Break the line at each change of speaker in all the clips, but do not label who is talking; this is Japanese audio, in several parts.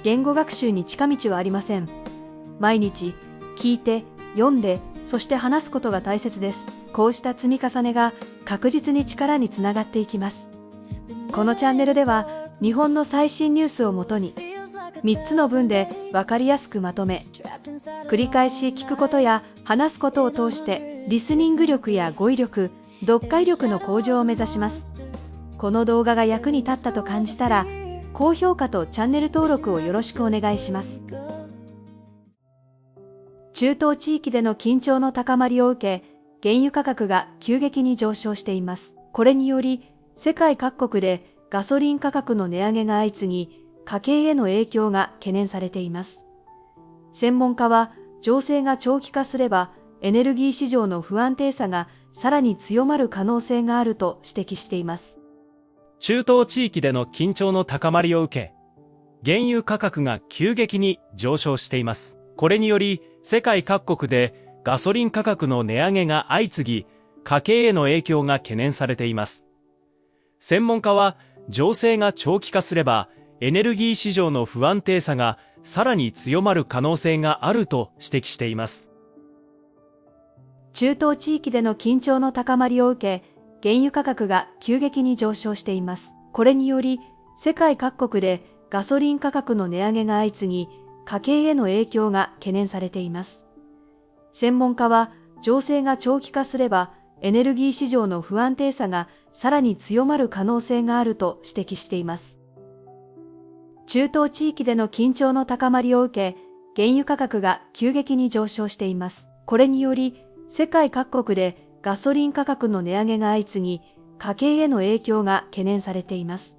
言語学習に近道はありません。毎日、聞いて、読んで、そして話すことが大切です。こうした積み重ねが確実に力につながっていきます。このチャンネルでは、日本の最新ニュースをもとに、3つの文で分かりやすくまとめ、繰り返し聞くことや話すことを通して、リスニング力や語彙力、読解力の向上を目指します。この動画が役に立ったと感じたら、高評価とチャンネル登録をよろしくお願いします。中東地域での緊張の高まりを受け、原油価格が急激に上昇しています。これにより、世界各国でガソリン価格の値上げが相次ぎ、家計への影響が懸念されています。専門家は、情勢が長期化すれば、エネルギー市場の不安定さがさらに強まる可能性があると指摘しています。
中東地域での緊張の高まりを受け、原油価格が急激に上昇しています。これにより、世界各国でガソリン価格の値上げが相次ぎ、家計への影響が懸念されています。専門家は、情勢が長期化すれば、エネルギー市場の不安定さがさらに強まる可能性があると指摘しています。
中東地域での緊張の高まりを受け、原油価格が急激に上昇しています。これにより、世界各国でガソリン価格の値上げが相次ぎ、家計への影響が懸念されています。専門家は、情勢が長期化すれば、エネルギー市場の不安定さがさらに強まる可能性があると指摘しています。中東地域での緊張の高まりを受け、原油価格が急激に上昇しています。これにより、世界各国でガソリン価格の値上げが相次ぎ、家計への影響が懸念されています。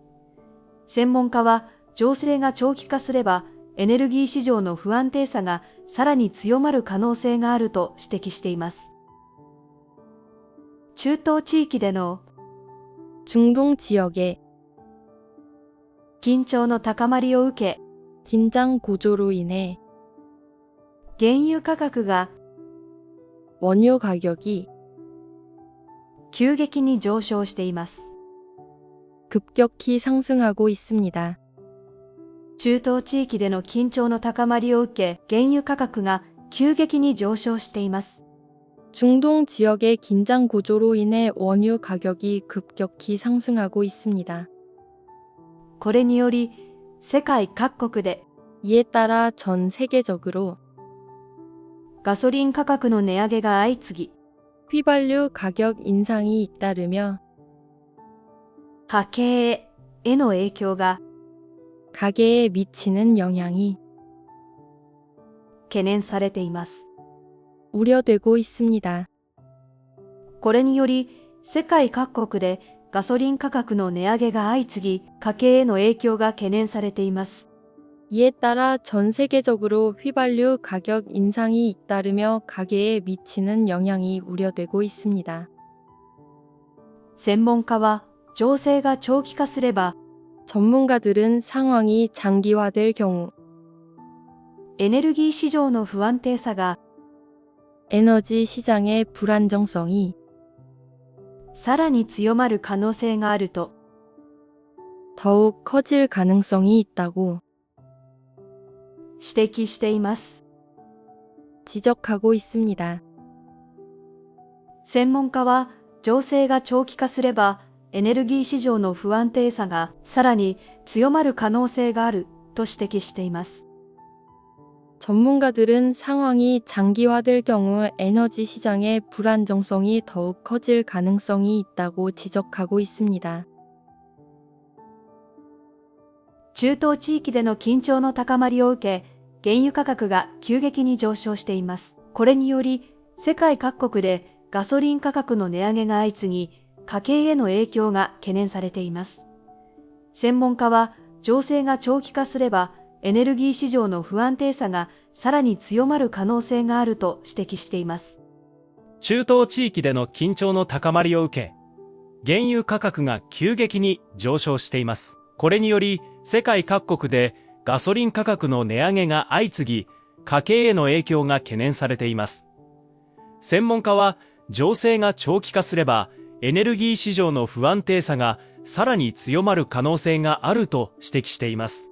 専門家は、情勢が長期化すれば、エネルギー市場の不安定さがさらに強まる可能性があると指摘しています。中東地域での
중동지역의
緊張の高まりを受け、
긴장고조로 인해
原油価格が
원유 가격이
急激に上昇しています。
급격히 상승하고 있습니다.
中東地域での緊張の高まりを受け、原油価格が急激に上昇しています。
중동 지역의 긴장 고조로 인해 원유 가격이 급격히 상승하고 있습니다.
これにより、世界各国で
이에 따라 전 세계적으로
ガソリン価格の値上げが相次ぎ、
휘발유 가격 인상이 잇따르며
家計への影響が
가계에 미치는 영향이
懸念されています。
우려되고 있습니다.
これにより、世界各国でガソリン価格の値上げが相次ぎ、家計への影響が懸念されています。
이에 따라 전 세계적으로 휘발유 가격 인상이 잇따르며 가계에 미치는 영향이 우려되고 있습니다.
専門家は、情勢が長期化すれば、
전문가들은 상황이 장기화될 경우
エネルギー市場の不安定さが
에너지 시장의 불안정성이
さらに強まる可能性があると
더욱 커질 가능성이 있다고
指摘しています。
지적하고 있습니다.
専門家は、情勢が長期化すれば、エネルギー市場の不安定さがさらに強まる可能性があると指摘しています。
전문가들은 상황이 장기화될 경우 에너지 시장의 불안정성이 더욱 커질 가능성이 있다고 지적하고 있습니다.
中東地域での緊張の高まりを受け、原油価格が急激に上昇しています。これにより、世界各国でガソリン価格の値上げが相次ぎ、家計への影響が懸念されています。専門家は、情勢が長期化すれば、エネルギー市場の不安定さがさらに強まる可能性があると指摘しています。
中東地域での緊張の高まりを受け、原油価格が急激に上昇しています。これにより、世界各国でガソリン価格の値上げが相次ぎ、家計への影響が懸念されています。専門家は、情勢が長期化すれば、エネルギー市場の不安定さがさらに強まる可能性があると指摘しています。